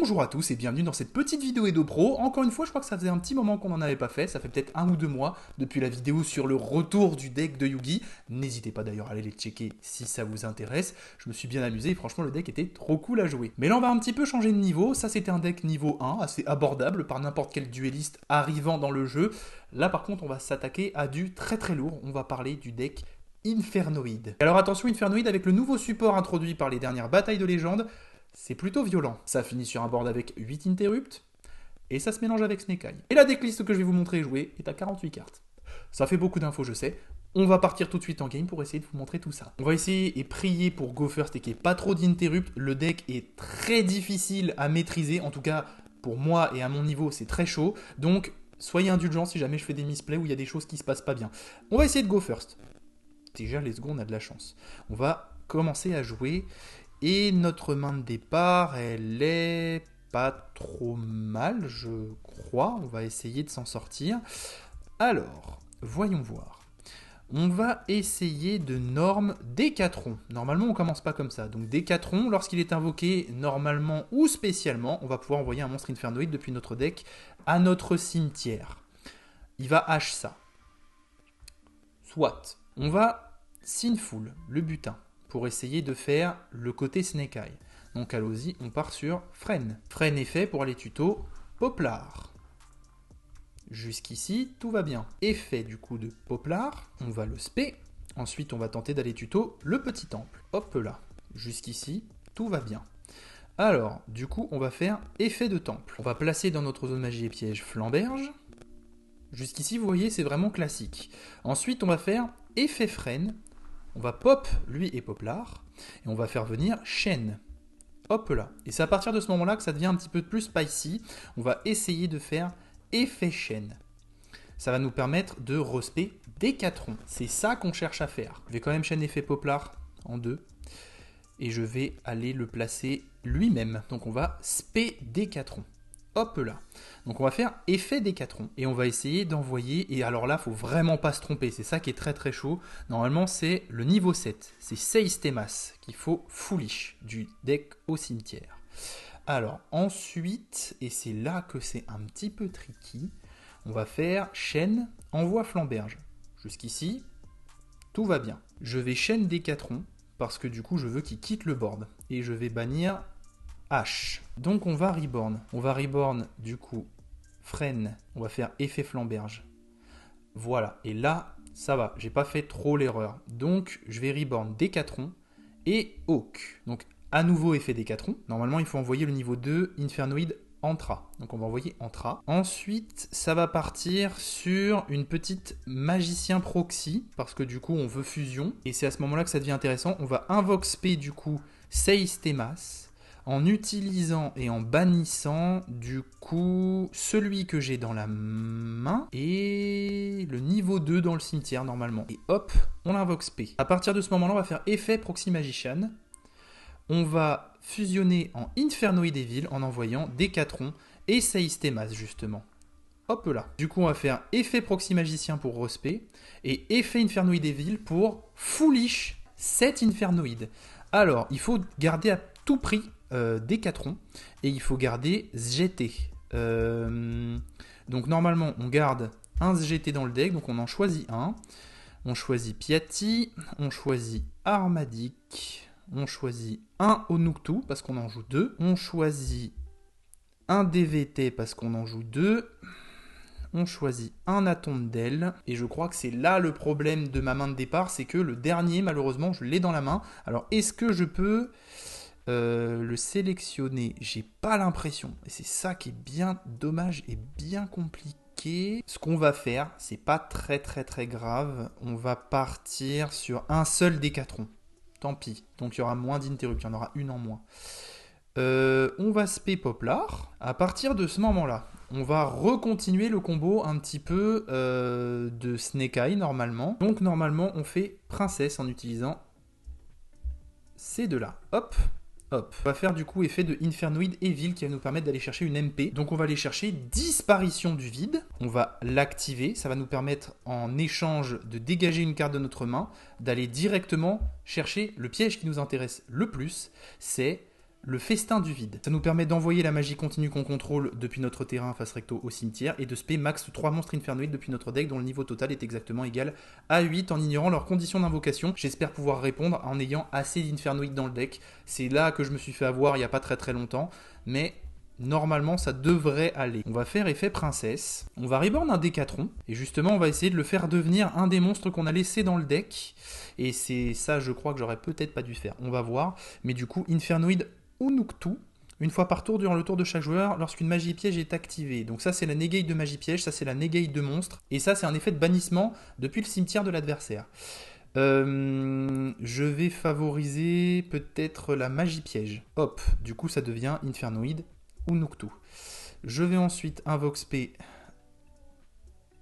Bonjour à tous et bienvenue dans cette petite vidéo Edo Pro. Encore une fois, je crois que ça faisait un petit moment qu'on n'en avait pas fait. Ça fait peut-être 1 ou 2 mois depuis la vidéo sur le retour du deck de Yugi. N'hésitez pas d'ailleurs à aller les checker si ça vous intéresse. Je me suis bien amusé et franchement le deck était trop cool à jouer. Mais là on va un petit peu changer de niveau. Ça c'était un deck niveau 1, assez abordable par n'importe quel duelliste arrivant dans le jeu. Là par contre on va s'attaquer à du très très lourd. On va parler du deck Infernoid. Alors attention, Infernoid avec le nouveau support introduit par les dernières batailles de légende, c'est plutôt violent. Ça finit sur un board avec 8 interrupts, et ça se mélange avec Snake Eye. Et la decklist que je vais vous montrer jouer est à 48 cartes. Ça fait beaucoup d'infos, je sais. On va partir tout de suite en game pour essayer de vous montrer tout ça. On va essayer et prier pour go first et qu'il n'y ait pas trop d'interrupts. Le deck est très difficile à maîtriser, en tout cas pour moi et à mon niveau c'est très chaud. Donc soyez indulgents si jamais je fais des misplays où il y a des choses qui se passent pas bien. On va essayer de go first. Déjà, let's go, on a de la chance. On va commencer à jouer. Et notre main de départ, elle est pas trop mal, je crois. On va essayer de s'en sortir. Alors, voyons voir. On va essayer de norme Décathlon. Normalement, on commence pas comme ça. Donc Décathlon, lorsqu'il est invoqué normalement ou spécialement, on va pouvoir envoyer un monstre Infernoid depuis notre deck à notre cimetière. Il va H ça. Soit. On va Sinful, le butin, pour essayer de faire le côté Snake Eye. Donc allons-y, on part sur Fren. Fren effet pour aller tuto Poplar. Jusqu'ici, tout va bien. Effet du coup de Poplar, on va le spé. Ensuite, on va tenter d'aller tuto le petit temple. Hop là. Jusqu'ici, tout va bien. Alors, du coup, on va faire effet de temple. On va placer dans notre zone magie et piège Flamberge. Jusqu'ici, vous voyez, c'est vraiment classique. Ensuite, on va faire effet Fren. On va pop lui et Poplar. Et on va faire venir Shen. Hop là. Et c'est à partir de ce moment-là que ça devient un petit peu plus spicy. On va essayer de faire effet Shen. Ça va nous permettre de respect Décathlon. C'est ça qu'on cherche à faire. Je vais quand même Shen effet Poplar en 2. Et je vais aller le placer lui-même. Donc on va spé Décathlon. Hop là. Donc on va faire effet Décathlon et on va essayer d'envoyer, et alors là faut vraiment pas se tromper, c'est ça qui est très très chaud. Normalement c'est le niveau 7, c'est Seistemas qu'il faut foolish du deck au cimetière. Alors ensuite, et c'est là que c'est un petit peu tricky, on va faire Shen envoie Flamberge. Jusqu'ici, tout va bien. Je vais Shen Décathlon parce que du coup je veux qu'il quitte le board et je vais bannir H. Donc on va reborn. On va reborn du coup Fren. On va faire effet Flamberge. Voilà. Et là, ça va. J'ai pas fait trop l'erreur. Donc je vais reborn Décathlon et Hawk. Donc à nouveau effet Décathlon. Normalement il faut envoyer le niveau 2 Infernoid Entra. Donc on va envoyer Entra. Ensuite ça va partir sur une petite magicien proxy. Parce que du coup on veut fusion. Et c'est à ce moment-là que ça devient intéressant. On va invoque spé du coup Seistemas. En utilisant et en bannissant du coup celui que j'ai dans la main et le niveau 2 dans le cimetière normalement. Et hop, on l'invoque spé. À partir de ce moment-là, on va faire effet Proxy Magician. On va fusionner en Infernoid Evil en envoyant Décathlon et Seistemas justement. Hop là. Du coup, on va faire effet Proxy Magicien pour respect et effet Infernoid Evil pour foolish cet Infernoid. Alors, il faut garder à tout prix Décathlon et il faut garder SGT. Donc normalement on garde un SGT dans le deck, donc on en choisit un. On choisit Piatti, on choisit Armadic, on choisit un Onuktu parce qu'on en joue 2. On choisit un DVT parce qu'on en joue 2. On choisit un Atondel. Et je crois que c'est là le problème de ma main de départ, c'est que le dernier malheureusement je l'ai dans la main. Alors est-ce que je peux le sélectionner? J'ai pas l'impression. Et c'est ça qui est bien dommage et bien compliqué. Ce qu'on va faire, c'est pas très grave. On va partir sur un seul Décathlon. Tant pis. Donc il y aura moins d'interrupts. Il y en aura une en moins. On va spé Poplar. À partir de ce moment-là, on va recontinuer le combo un petit peu de Snake Eye normalement. Donc normalement, on fait princesse en utilisant ces deux-là. Hop. Hop. On va faire du coup effet de Infernoid Evil qui va nous permettre d'aller chercher une MP. Donc on va aller chercher Disparition du vide. On va l'activer. Ça va nous permettre en échange de dégager une carte de notre main, d'aller directement chercher le piège qui nous intéresse le plus. C'est le festin du vide. Ça nous permet d'envoyer la magie continue qu'on contrôle depuis notre terrain face recto au cimetière et de spé max 3 monstres infernoïdes depuis notre deck dont le niveau total est exactement égal à 8 en ignorant leurs conditions d'invocation. J'espère pouvoir répondre en ayant assez d'infernoïdes dans le deck. C'est là que je me suis fait avoir il n'y a pas très longtemps, mais normalement ça devrait aller. On va faire effet princesse, on va reborn un Décatron, et justement on va essayer de le faire devenir un des monstres qu'on a laissé dans le deck, et c'est ça je crois que j'aurais peut-être pas dû faire, on va voir, mais du coup Infernoid Unuktu, une fois par tour durant le tour de chaque joueur lorsqu'une magie piège est activée. Donc ça c'est la negate de magie piège, ça c'est la negate de monstre, et ça c'est un effet de bannissement depuis le cimetière de l'adversaire. Je vais favoriser peut-être la magie piège. Hop, du coup ça devient Infernoid Unuktu. Je vais ensuite invoque spé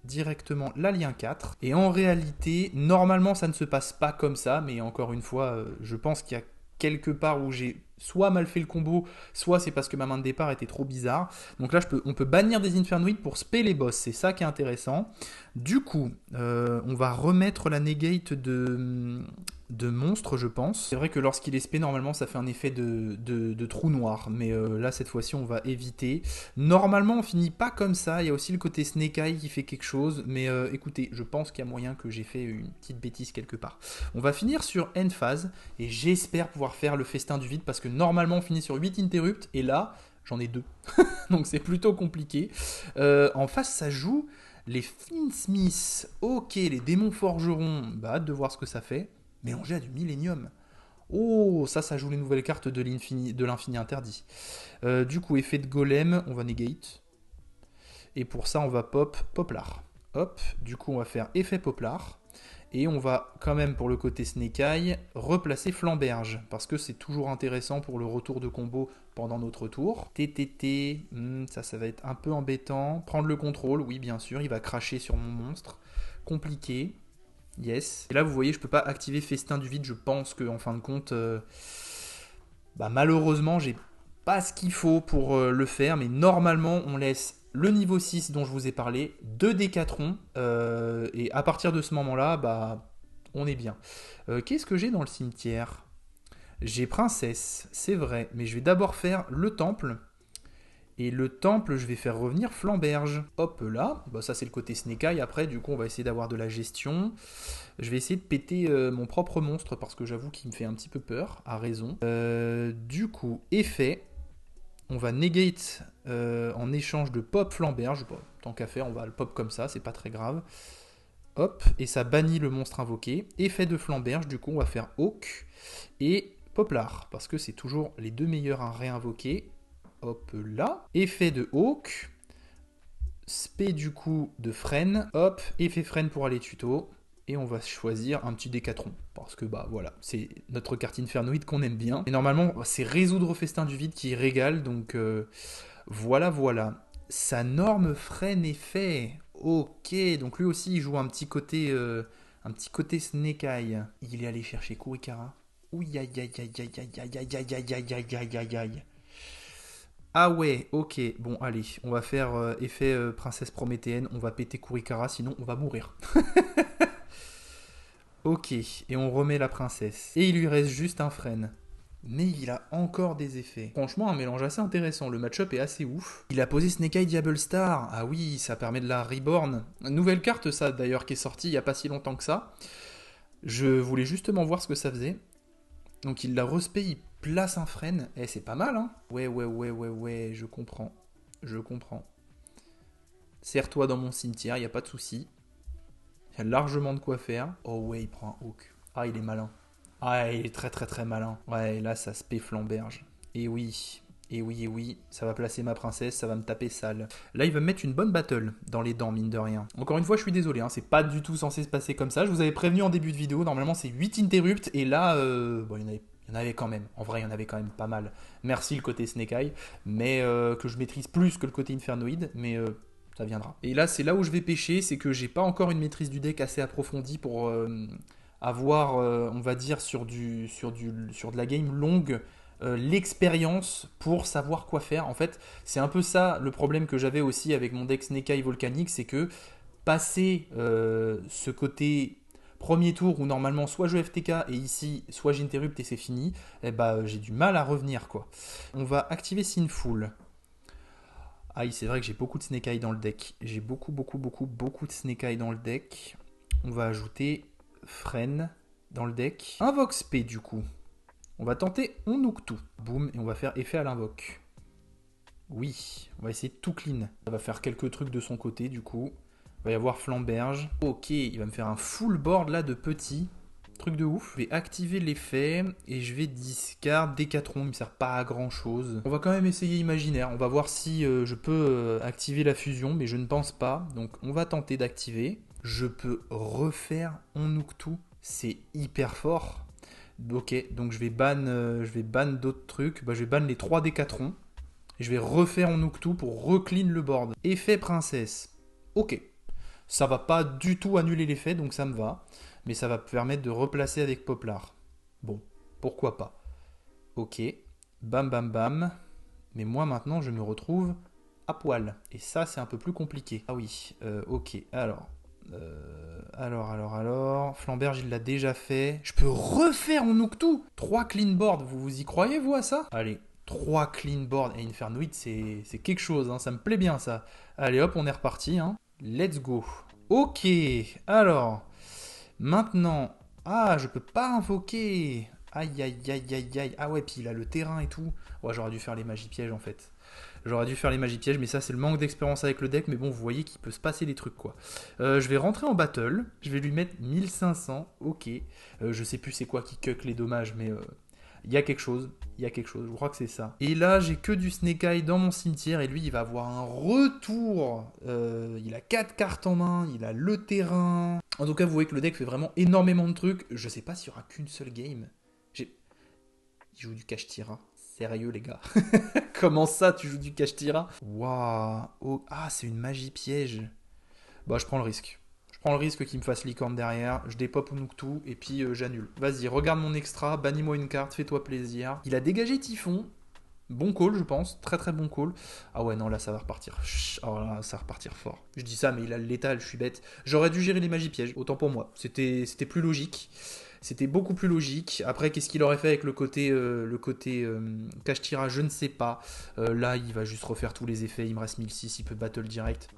directement l'alien 4. Et en réalité, normalement ça ne se passe pas comme ça, mais encore une fois, je pense qu'il y a quelque part où j'ai soit mal fait le combo, soit c'est parce que ma main de départ était trop bizarre. Donc là, on peut bannir des Infernoïdes pour spé les boss, c'est ça qui est intéressant. Du coup, on va remettre la negate de monstre, je pense. C'est vrai que lorsqu'il est spé, normalement, ça fait un effet de trou noir. Mais là, cette fois-ci, on va éviter. Normalement, on finit pas comme ça. Il y a aussi le côté Snake Eye qui fait quelque chose. Mais écoutez, je pense qu'il y a moyen que j'ai fait une petite bêtise quelque part. On va finir sur End Phase. Et j'espère pouvoir faire le festin du vide. Parce que normalement, on finit sur 8 interrupts. Et là, j'en ai 2. Donc c'est plutôt compliqué. En face, ça joue les Finsmith. Ok, les démons forgerons. Bah, hâte de voir ce que ça fait. Mélangé à du Millennium. Oh, ça joue les nouvelles cartes de l'infini interdit. Du coup, effet de golem, on va negate. Et pour ça, on va Poplar. Hop, du coup, on va faire effet Poplar. Et on va quand même, pour le côté Snake Eye, replacer Flamberge. Parce que c'est toujours intéressant pour le retour de combo pendant notre tour. TTT, ça va être un peu embêtant. Prendre le contrôle, oui, bien sûr, il va cracher sur mon monstre. Compliqué. Yes. Et là, vous voyez, je peux pas activer Festin du Vide. Je pense que, en fin de compte, malheureusement, j'ai pas ce qu'il faut pour le faire. Mais normalement, on laisse le niveau 6 dont je vous ai parlé, 2 Décatrons. Et à partir de ce moment-là, on est bien. Qu'est-ce que j'ai dans le cimetière? J'ai Princesse, c'est vrai. Mais je vais d'abord faire le temple. Et le temple, je vais faire revenir Flamberge. Hop là, ça c'est le côté Snake Eye. Après, du coup, on va essayer d'avoir de la gestion. Je vais essayer de péter mon propre monstre parce que j'avoue qu'il me fait un petit peu peur, à raison. Du coup, effet. On va negate en échange de pop Flamberge. Tant qu'à faire, on va le pop comme ça, c'est pas très grave. Hop, et ça bannit le monstre invoqué. Effet de Flamberge, du coup, on va faire Hawk et Poplar parce que c'est toujours les deux meilleurs à réinvoquer. Hop là, effet de Hawk, spé du coup de freine, hop, effet freine pour aller tuto, et on va choisir un petit Décatron, parce que voilà, c'est notre carte Infernoïde qu'on aime bien, et normalement c'est résoudre Festin du Vide qui régale, donc voilà, sa norme freine est fait, ok, donc lui aussi il joue un petit côté Snake Eye, il est allé chercher Kurikara, ouïe aïe aïe aïe aïe aïe aïe aïe aïe aïe aïe aïe aïe aïe. Ah ouais, ok, bon allez, on va faire effet princesse prométhéenne, on va péter Kurikara, sinon on va mourir. Ok, et on remet la princesse. Et il lui reste juste un frêne. Mais il a encore des effets. Franchement, un mélange assez intéressant, le match-up est assez ouf. Il a posé Snake Eye Diable Star, ah oui, ça permet de la reborn. Nouvelle carte ça d'ailleurs qui est sortie il n'y a pas si longtemps que ça. Je voulais justement voir ce que ça faisait. Donc il la respect, il place un frêne. Eh, c'est pas mal, hein. Ouais, je comprends. Serre-toi dans mon cimetière, il n'y a pas de souci. Il y a largement de quoi faire. Oh ouais, il prend un hook. Ah, il est malin. Ah, il est très malin. Ouais, là, ça se paie Flamberge. Et oui, ça va placer ma princesse, ça va me taper sale. Là, il va me mettre une bonne battle dans les dents, mine de rien. Encore une fois, je suis désolé, hein, c'est pas du tout censé se passer comme ça. Je vous avais prévenu en début de vidéo, normalement c'est 8 interrupts, et là, il y en avait quand même. En vrai, il y en avait quand même pas mal. Merci le côté Snake Eye, mais que je maîtrise plus que le côté Infernoïde, mais ça viendra. Et là, c'est là où je vais pêcher, c'est que j'ai pas encore une maîtrise du deck assez approfondie pour avoir, on va dire, sur de la game longue, l'expérience pour savoir quoi faire. En fait, c'est un peu ça le problème que j'avais aussi avec mon deck Snake Eye Volcanique, c'est que passer ce côté Premier tour où normalement soit je FTK et ici soit j'interrupt et c'est fini, eh bah, j'ai du mal à revenir quoi. On va activer Sinful. Aïe, c'est vrai que j'ai beaucoup de Snake Eye dans le deck. J'ai beaucoup de Snake Eye dans le deck. On va ajouter Fren dans le deck. Invoque P du coup. On va tenter Onuktu. Boum, et on va faire effet à l'invoque. Oui, on va essayer de tout clean. Ça va faire quelques trucs de son côté du coup. Il va y avoir Flamberge. Ok, il va me faire un full board là de petits. Truc de ouf. Je vais activer l'effet et je vais discard Décathlon. Il ne me sert pas à grand chose. On va quand même essayer Imaginaire. On va voir si je peux activer la fusion, mais je ne pense pas. Donc on va tenter d'activer. Je peux refaire Onuktu. C'est hyper fort. Ok, donc je vais ban d'autres trucs. Bah, je vais ban les 3 Décathlon. Et je vais refaire Onuktu pour reclean le board. Effet princesse. Ok. Ça va pas du tout annuler l'effet, donc ça me va. Mais ça va permettre de replacer avec Poplar. Bon, pourquoi pas. Ok. Bam bam bam. Mais moi maintenant je me retrouve à poil. Et ça c'est un peu plus compliqué. Ah oui, ok. Alors. Flamberge il l'a déjà fait. Je peux refaire Onuktu. 3 clean board. Vous y croyez vous à ça? Allez. 3 clean board et Infernoid, c'est quelque chose, hein, ça me plaît bien ça. Allez hop, on est reparti. Hein. Let's go. Ok, alors, maintenant... Ah, je peux pas invoquer. Aïe, aïe, aïe, aïe, aïe. Ah ouais, puis il a le terrain et tout. Ouais, j'aurais dû faire les magies pièges en fait. J'aurais dû faire les magies pièges, mais ça c'est le manque d'expérience avec le deck. Mais bon, vous voyez qu'il peut se passer des trucs quoi. Je vais rentrer en battle. Je vais lui mettre 1500. Ok. Je sais plus c'est quoi qui cuck les dommages, mais... il y a quelque chose, je crois que c'est ça. Et là, j'ai que du Snake Eye dans mon cimetière, et lui, il va avoir un retour. Il a 4 cartes en main, il a le terrain. En tout cas, vous voyez que le deck fait vraiment énormément de trucs. Je sais pas s'il y aura qu'une seule game. Il joue du Kashtira. Sérieux, les gars. Comment ça, tu joues du Kashtira? Waouh. Oh. Ah, c'est une magie piège. Bah, je prends le risque. Je prends le risque qu'il me fasse licorne derrière, je dépop Onuktu et puis j'annule. Vas-y, regarde mon extra, bannis-moi une carte, fais-toi plaisir. Il a dégagé Typhon. Bon call, je pense. Très très bon call. Ah ouais, non, là, ça va repartir. Oh là, ça va repartir fort. Je dis ça, mais il a le létal, je suis bête. J'aurais dû gérer les magies pièges, autant pour moi. C'était plus logique. C'était beaucoup plus logique. Après, qu'est-ce qu'il aurait fait avec le côté Kashtira, je ne sais pas. Là, il va juste refaire tous les effets. Il me reste 1006, il peut battle direct.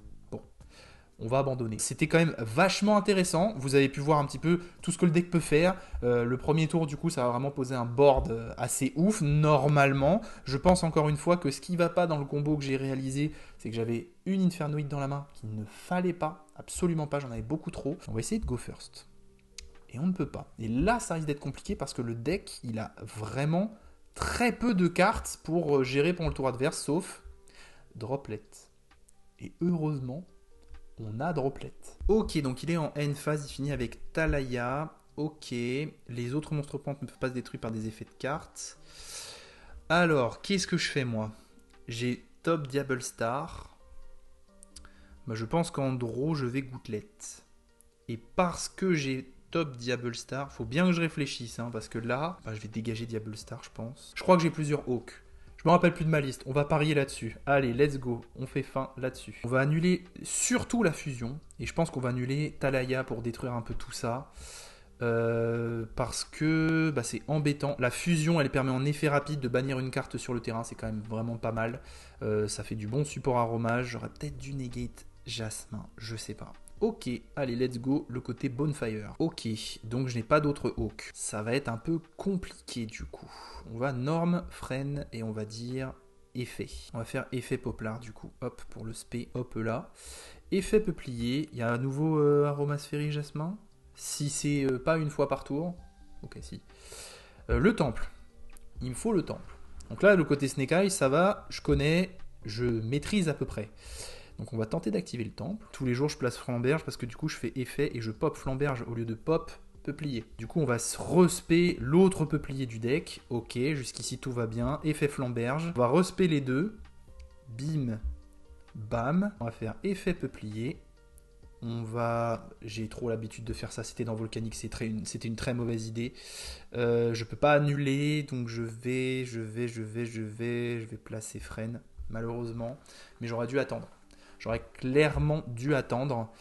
On va abandonner. C'était quand même vachement intéressant. Vous avez pu voir un petit peu tout ce que le deck peut faire. Le premier tour, du coup, ça va vraiment poser un board assez ouf, normalement. Je pense encore une fois que ce qui ne va pas dans le combo que j'ai réalisé, c'est que j'avais une Infernoid dans la main qu'il ne fallait pas, absolument pas, j'en avais beaucoup trop. On va essayer de go first. Et on ne peut pas. Et là, ça risque d'être compliqué parce que le deck, il a vraiment très peu de cartes pour gérer pendant le tour adverse, sauf Droplet. Et heureusement, on a Droplet. Ok, donc il est en end phase, il finit avec Talaya. Ok, les autres monstres plantes ne peuvent pas se détruire par des effets de cartes. Alors, qu'est-ce que je fais moi? J'ai top Diable Star. Bah, je pense qu'en draw, je vais gouttelette. Et parce que j'ai top Diable Star, faut bien que je réfléchisse, hein, parce que là, bah, je vais dégager Diable Star, je pense. Je crois que j'ai plusieurs Hawks. Je me rappelle plus de ma liste, on va parier là-dessus. Allez, let's go, on fait fin là-dessus. On va annuler surtout la fusion, et je pense qu'on va annuler Talaya pour détruire un peu tout ça. Parce que bah, c'est embêtant. La fusion, elle permet en effet rapide de bannir une carte sur le terrain, c'est quand même vraiment pas mal. Ça fait du bon support aromage. J'aurais peut-être dû negate Jasmin, je sais pas. Ok, allez, let's go, le côté Bonfire. Ok, donc je n'ai pas d'autre Hawk. Ça va être un peu compliqué du coup. On va norme, freine, et on va dire effet. On va faire effet Poplar du coup. Hop, pour le spé, hop là. Effet peuplier, il y a un nouveau aromasphérie Jasmin. Si c'est pas une fois par tour. Ok, si. Le temple. Il me faut le temple. Donc là, le côté Snake Eye, ça va, je connais, je maîtrise à peu près. Donc on va tenter d'activer le temple. Tous les jours je place Flamberge parce que du coup je fais effet et je pop Flamberge au lieu de pop peuplier. Du coup on va respect l'autre peuplier du deck. Ok, jusqu'ici tout va bien. Effet Flamberge. On va respect les deux. Bim, bam. On va faire effet peuplier. J'ai trop l'habitude de faire ça, c'était dans Volcanic, c'était une très mauvaise idée. Je peux pas annuler, donc je vais placer Freine, malheureusement. Mais j'aurais dû attendre. J'aurais clairement dû attendre.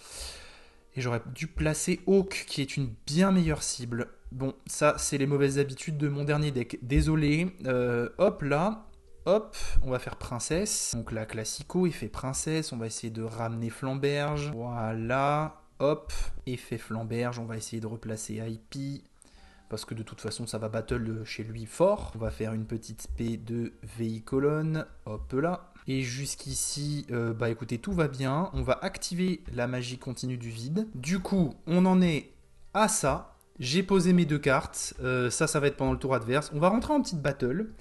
Et j'aurais dû placer Hawk, qui est une bien meilleure cible. Bon, ça, c'est les mauvaises habitudes de mon dernier deck. Désolé. Hop, là. Hop, on va faire princesse. Donc là, classico, effet princesse. On va essayer de ramener flamberge. Voilà. Hop, effet flamberge. On va essayer de replacer IP. Parce que de toute façon, ça va battle chez lui fort. On va faire une petite spé de VI colonne. Hop là. Et jusqu'ici, bah écoutez, tout va bien. On va activer la magie continue du vide. Du coup, on en est à ça. J'ai posé mes 2 cartes. Ça va être pendant le tour adverse. On va rentrer en petite battle.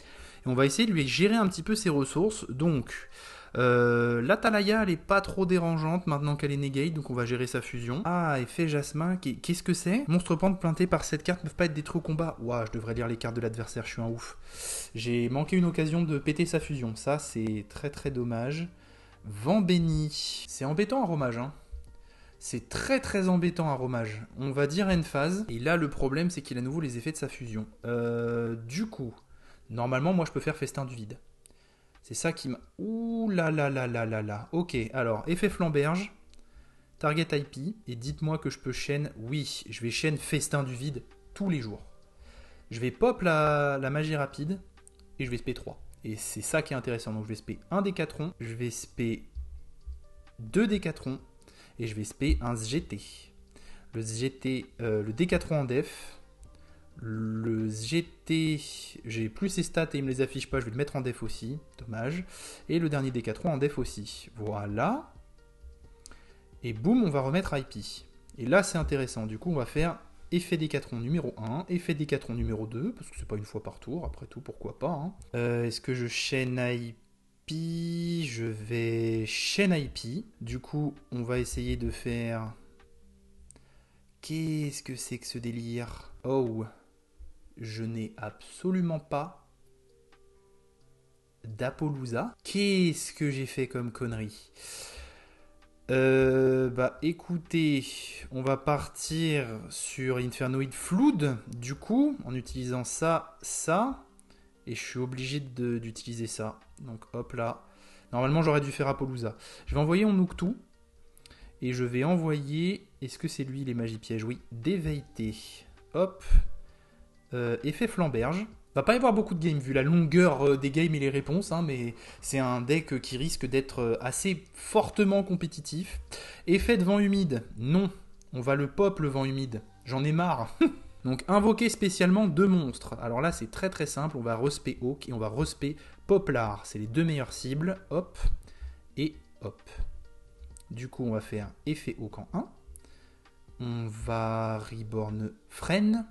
Et on va essayer de lui gérer un petit peu ses ressources. Donc, l'Atalaya, elle est pas trop dérangeante maintenant qu'elle est negate. Donc, on va gérer sa fusion. Ah, effet Jasmin. Qu'est-ce que c'est? Monstre pente planté par cette carte ne peuvent pas être détruits au combat. Ouah, je devrais lire les cartes de l'adversaire. Je suis un ouf. J'ai manqué une occasion de péter sa fusion. Ça, c'est très très dommage. Vent béni. C'est embêtant, Aromage, hein. C'est très très embêtant, Aromage. On va dire end phase. Et là, le problème, c'est qu'il a à nouveau les effets de sa fusion. Du coup, normalement, moi, je peux faire festin du vide. C'est ça qui m'a... Ouh là là là là là là. Ok, alors, effet flamberge. Target IP. Et dites-moi que je peux chaîne... Oui, je vais chaîne festin du vide tous les jours. Je vais pop la magie rapide. Et je vais spé 3. Et c'est ça qui est intéressant. Donc, je vais spé 1 Décathlon. Je vais spé 2 Décathlon. Et je vais spé un SGT. Le SGT, le Décathlon en def. Le SGT, j'ai plus ses stats et il me les affiche pas, je vais le mettre en def aussi. Dommage. Et le dernier Décathlon en def aussi. Voilà. Et boum, on va remettre IP. Et là, c'est intéressant. Du coup, on va faire effet Décathlon numéro 1, effet Décathlon numéro 2, parce que c'est pas une fois par tour, après tout, pourquoi pas. Hein. Est-ce que je chaîne IP? Je vais chaîne IP. Du coup, on va essayer de faire... Qu'est-ce que c'est que ce délire? Oh, je n'ai absolument pas d'Apollousa. Qu'est-ce que j'ai fait comme connerie? Bah écoutez, on va partir sur Infernoid Flood, du coup, en utilisant ça, et je suis obligé d'utiliser ça. Donc hop là. Normalement, j'aurais dû faire Apollousa. Je vais envoyer Onuktu. Et je vais envoyer... Est-ce que c'est lui les magies pièges? Oui. Déveilleté. Hop. Effet flamberge. Va pas y avoir beaucoup de games vu la longueur des games et les réponses. Hein, mais c'est un deck qui risque d'être assez fortement compétitif. Effet de vent humide. Non. On va le pop le vent humide. J'en ai marre. Donc invoquer spécialement 2 monstres. Alors là c'est très très simple, on va respect Hawk et on va respect Poplar. C'est les 2 meilleures cibles. Hop et hop. Du coup on va faire effet Hawk en 1. On va Reborn Freine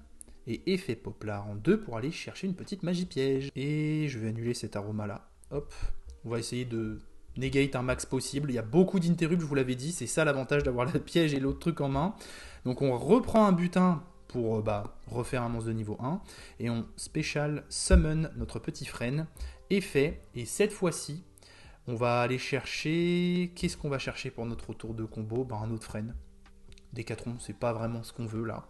et effet Poplar en 2 pour aller chercher une petite magie piège. Et je vais annuler cet aroma là. Hop. On va essayer de negate un max possible. Il y a beaucoup d'interrupts, je vous l'avais dit. C'est ça l'avantage d'avoir le piège et l'autre truc en main. Donc on reprend un butin pour refaire un monstre de niveau 1. Et on special summon notre petit frêne. Effet. Et cette fois-ci, on va aller chercher... Qu'est-ce qu'on va chercher pour notre tour de combo? Un autre frêne. Décathlon, c'est pas vraiment ce qu'on veut là.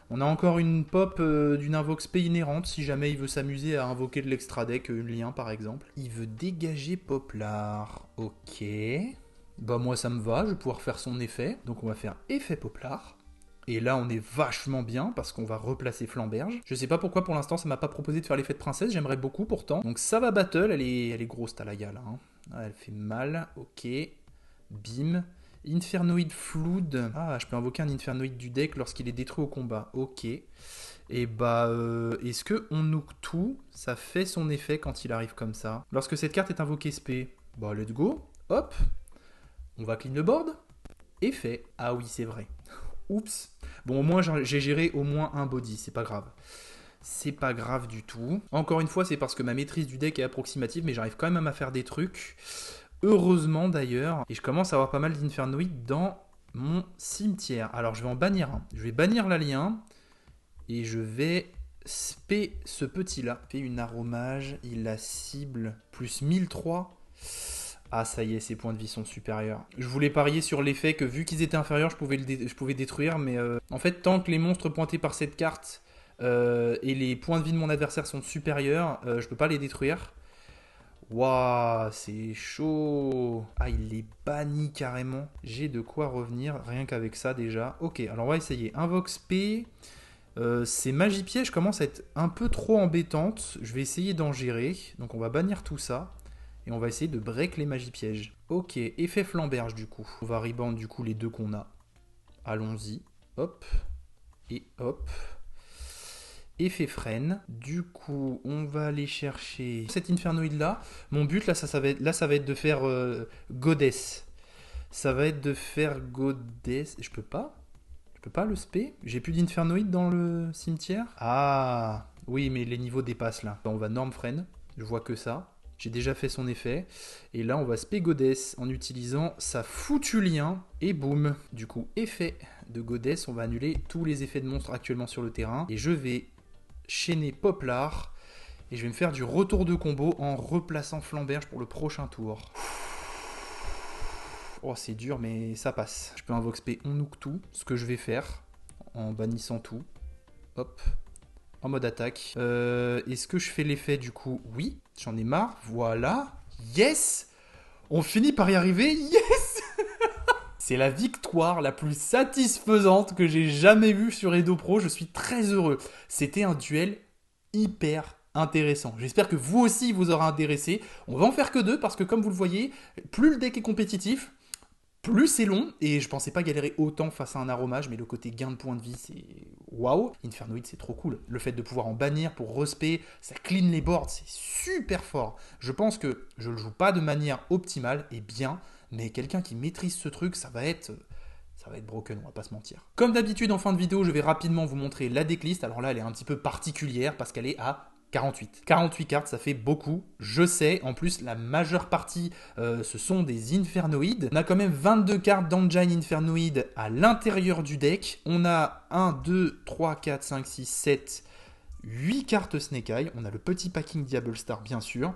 On a encore une pop d'une invoque spé inhérente, si jamais il veut s'amuser à invoquer de l'extra deck, une lien par exemple. Il veut dégager Poplar. Ok. Bah moi ça me va, je vais pouvoir faire son effet. Donc on va faire effet Poplar. Et là, on est vachement bien parce qu'on va replacer Flamberge. Je sais pas pourquoi pour l'instant ça m'a pas proposé de faire l'effet de princesse, j'aimerais beaucoup pourtant. Donc ça va battle, elle est grosse Talaya là. Hein. Ah, elle fait mal, ok. Bim. Infernoid Flood. Ah, je peux invoquer un Infernoid du deck lorsqu'il est détruit au combat. Ok. Et est-ce que Onuktu, ça fait son effet quand il arrive comme ça? Lorsque cette carte est invoquée spé, bah let's go. Hop. On va clean le board. Effet. Ah oui, c'est vrai. Oups. Bon, au moins, j'ai géré au moins un body, c'est pas grave. C'est pas grave du tout. Encore une fois, c'est parce que ma maîtrise du deck est approximative, mais j'arrive quand même à faire des trucs. Heureusement d'ailleurs. Et je commence à avoir pas mal d'Infernoïdes dans mon cimetière. Alors, je vais en bannir un. Je vais bannir l'alien. Et je vais spé ce petit-là. Fait une aromage. Il la cible plus 1003. Ah ça y est, ses points de vie sont supérieurs. Je voulais parier sur l'effet que vu qu'ils étaient inférieurs, je pouvais détruire, mais en fait, tant que les monstres pointés par cette carte et les points de vie de mon adversaire sont supérieurs, je peux pas les détruire. Waouh, c'est chaud. Ah, il les bannit carrément. J'ai de quoi revenir, rien qu'avec ça déjà. Ok, alors on va essayer. Invox P. Ces magies pièges commencent à être un peu trop embêtantes. Je vais essayer d'en gérer. Donc on va bannir tout ça. Et on va essayer de break les magies pièges. Ok, effet flamberge du coup. On va reband du coup les deux qu'on a. Allons-y. Hop. Et hop. Effet freine. Du coup, on va aller chercher cet infernoïde là. Mon but là, ça va être de faire Goddess. Ça va être de faire Goddess. Je peux pas. Je peux pas le spé. J'ai plus d'infernoïde dans le cimetière. Ah, oui, mais les niveaux dépassent là. On va norm freine. Je vois que ça. J'ai déjà fait son effet. Et là, on va spé Goddess en utilisant sa foutu lien. Et boum. Du coup, effet de Goddess. On va annuler tous les effets de monstres actuellement sur le terrain. Et je vais chaîner Poplar. Et je vais me faire du retour de combo en replaçant Flamberge pour le prochain tour. Oh, c'est dur, mais ça passe. Je peux invox P on nuke tout, ce que je vais faire en bannissant tout. Hop. En mode attaque. Est-ce que je fais l'effet du coup? Oui, j'en ai marre. Voilà. Yes! On finit par y arriver. Yes! C'est la victoire la plus satisfaisante que j'ai jamais vue sur Edo Pro. Je suis très heureux. C'était un duel hyper intéressant. J'espère que vous aussi vous aura intéressé. On va en faire que deux parce que comme vous le voyez, plus le deck est compétitif, plus c'est long, et je pensais pas galérer autant face à un aromage, mais le côté gain de points de vie, c'est waouh. Infernoïde, c'est trop cool. Le fait de pouvoir en bannir pour respect, ça clean les boards, c'est super fort. Je pense que je le joue pas de manière optimale et bien, mais quelqu'un qui maîtrise ce truc, ça va être broken, on va pas se mentir. Comme d'habitude, en fin de vidéo, je vais rapidement vous montrer la decklist. Alors là, elle est un petit peu particulière parce qu'elle est à 48. 48 cartes, ça fait beaucoup, je sais. En plus, la majeure partie, ce sont des Infernoïdes. On a quand même 22 cartes d'Engine Infernoïde à l'intérieur du deck. On a 1, 2, 3, 4, 5, 6, 7, 8 cartes Snake Eye. On a le petit packing Diable Star, bien sûr.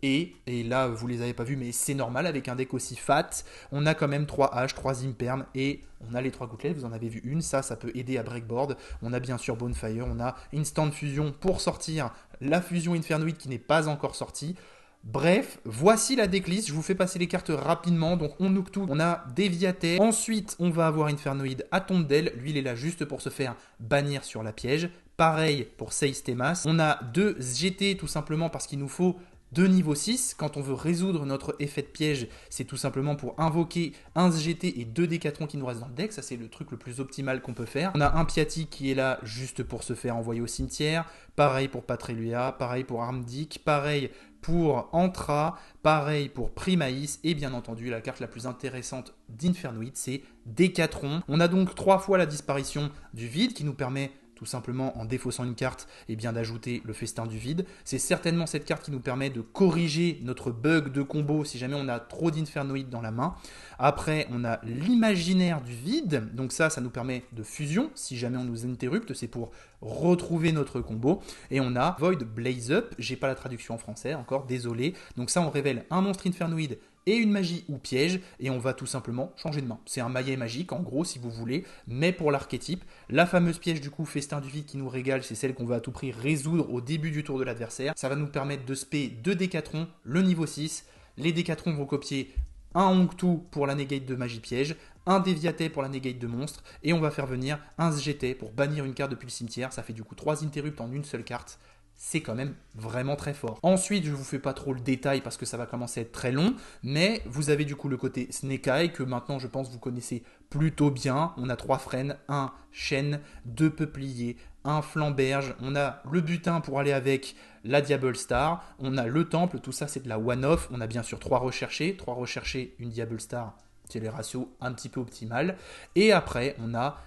Et là, vous les avez pas vus, mais c'est normal, avec un deck aussi fat, on a quand même 3 H, 3 Imperm, et on a les 3 gouttelettes, vous en avez vu une, ça peut aider à breakboard. On a bien sûr Bonefire, on a Instant Fusion pour sortir la fusion Infernoïde qui n'est pas encore sortie. Bref, voici la decklist, je vous fais passer les cartes rapidement, donc on nuke tout, on a Deviaté, ensuite on va avoir Infernoïde à Tondel, lui il est là juste pour se faire bannir sur la piège. Pareil pour Seistemas, on a 2 GT tout simplement parce qu'il nous faut de niveau 6, quand on veut résoudre notre effet de piège, c'est tout simplement pour invoquer un SGT et 2 Décatrons qui nous restent dans le deck. Ça, c'est le truc le plus optimal qu'on peut faire. On a un Piati qui est là juste pour se faire envoyer au cimetière. Pareil pour Patreluia, pareil pour Armdic, pareil pour Antra, pareil pour Primaïs. Et bien entendu, la carte la plus intéressante d'Infernoïde, c'est Décatron. On a donc 3 fois la disparition du vide qui nous permet tout simplement en défaussant une carte, et bien d'ajouter le festin du vide. C'est certainement cette carte qui nous permet de corriger notre bug de combo si jamais on a trop d'infernoïdes dans la main. Après, on a l'imaginaire du vide, donc ça nous permet de fusion, si jamais on nous interrupte, c'est pour retrouver notre combo. Et on a Void Blaze Up, j'ai pas la traduction en français encore, désolé. Donc ça, on révèle un monstre infernoïde et une magie ou piège, et on va tout simplement changer de main. C'est un maillet magique, en gros, si vous voulez, mais pour l'archétype. La fameuse piège, du coup, festin du vide qui nous régale, c'est celle qu'on va à tout prix résoudre au début du tour de l'adversaire. Ça va nous permettre de spé 2 Décatrons, le niveau 6. Les Décatrons vont copier un Onctu pour la negate de magie piège, un Deviaté pour la negate de monstre, et on va faire venir un SGT pour bannir une carte depuis le cimetière. Ça fait du coup 3 interrupts en une seule carte. C'est quand même vraiment très fort. Ensuite, je ne vous fais pas trop le détail parce que ça va commencer à être très long, mais vous avez du coup le côté Snake Eye que maintenant je pense vous connaissez plutôt bien. On a 3 frênes, 1 chêne, 2 peupliers, 1 flamberge, on a le butin pour aller avec la Diable Star, on a le temple, tout ça c'est de la one-off, on a bien sûr 3 recherchés, une Diable Star, c'est les ratios un petit peu optimales, et après on a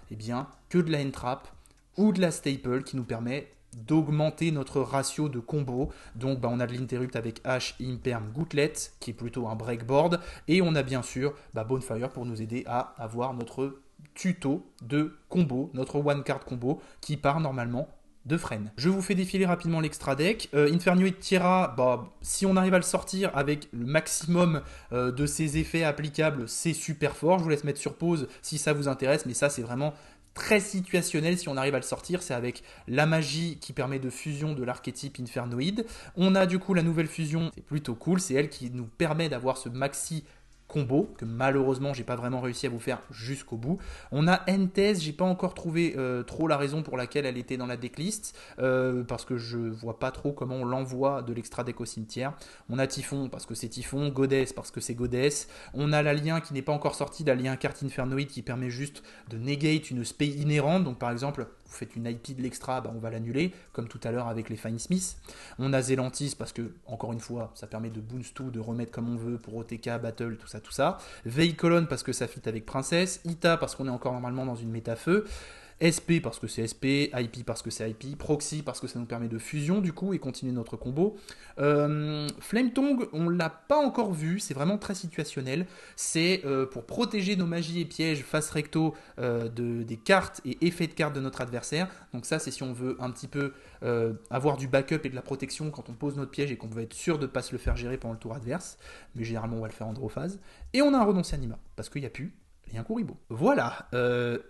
que de la Entrap ou de la Staple qui nous permet d'augmenter notre ratio de combo. Donc on a de l'interrupt avec H, Imperm, Gouttelette qui est plutôt un breakboard, et on a bien sûr Bonefire pour nous aider à avoir notre tuto de combo, notre one card combo qui part normalement de Fren. Je vous fais défiler rapidement l'extra deck. Infernoid Tierra, si on arrive à le sortir avec le maximum de ses effets applicables, c'est super fort. Je vous laisse mettre sur pause si ça vous intéresse, mais ça c'est vraiment très situationnel si on arrive à le sortir. C'est avec la magie qui permet de fusion de l'archétype Infernoïde. On a du coup la nouvelle fusion, c'est plutôt cool, c'est elle qui nous permet d'avoir ce maxi combo que malheureusement j'ai pas vraiment réussi à vous faire jusqu'au bout. On a Entez, j'ai pas encore trouvé trop la raison pour laquelle elle était dans la decklist, parce que je vois pas trop comment on l'envoie de l'extra deck au cimetière. On a Typhon parce que c'est Typhon, Goddess parce que c'est Goddess. On a l'alien qui n'est pas encore sorti, l'alien carte Infernoïde qui permet juste de negate une spé inhérente. Donc par exemple, vous faites une IP de l'extra, on va l'annuler, comme tout à l'heure avec les Fine Smith. On a Zelantis parce que, encore une fois, ça permet de bounce tout, de remettre comme on veut pour OTK, Battle, tout ça, tout ça. Veicolon parce que ça fit avec Princesse. Ita parce qu'on est encore normalement dans une méta feu. SP parce que c'est SP, IP parce que c'est IP, Proxy parce que ça nous permet de fusion du coup et continuer notre combo. Flametongue, on l'a pas encore vu, c'est vraiment très situationnel. C'est pour protéger nos magies et pièges face recto des cartes et effets de cartes de notre adversaire. Donc ça c'est si on veut un petit peu avoir du backup et de la protection quand on pose notre piège et qu'on veut être sûr de ne pas se le faire gérer pendant le tour adverse. Mais généralement on va le faire en draw phase. Et on a un renoncé anima parce qu'il n'y a plus. Et un Kuribo. Voilà,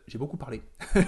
j'ai beaucoup parlé.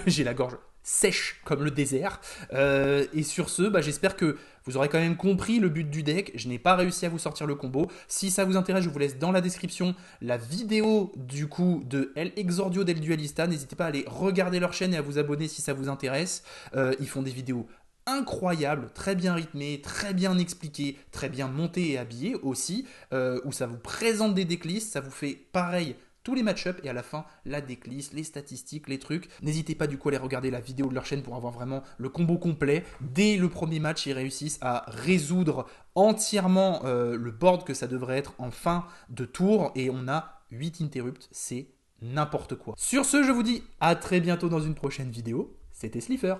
J'ai la gorge sèche comme le désert. Et sur ce, j'espère que vous aurez quand même compris le but du deck. Je n'ai pas réussi à vous sortir le combo. Si ça vous intéresse, je vous laisse dans la description la vidéo du coup de El Exordio del Duelista. N'hésitez pas à aller regarder leur chaîne et à vous abonner si ça vous intéresse. Ils font des vidéos incroyables, très bien rythmées, très bien expliquées, très bien montées et habillées aussi, où ça vous présente des decklists, ça vous fait pareil tous les match-ups et à la fin la decklist, les statistiques, les trucs. N'hésitez pas du coup à aller regarder la vidéo de leur chaîne pour avoir vraiment le combo complet. Dès le premier match, ils réussissent à résoudre entièrement le board que ça devrait être en fin de tour et on a 8 interrupts, c'est n'importe quoi. Sur ce, je vous dis à très bientôt dans une prochaine vidéo. C'était Slifer.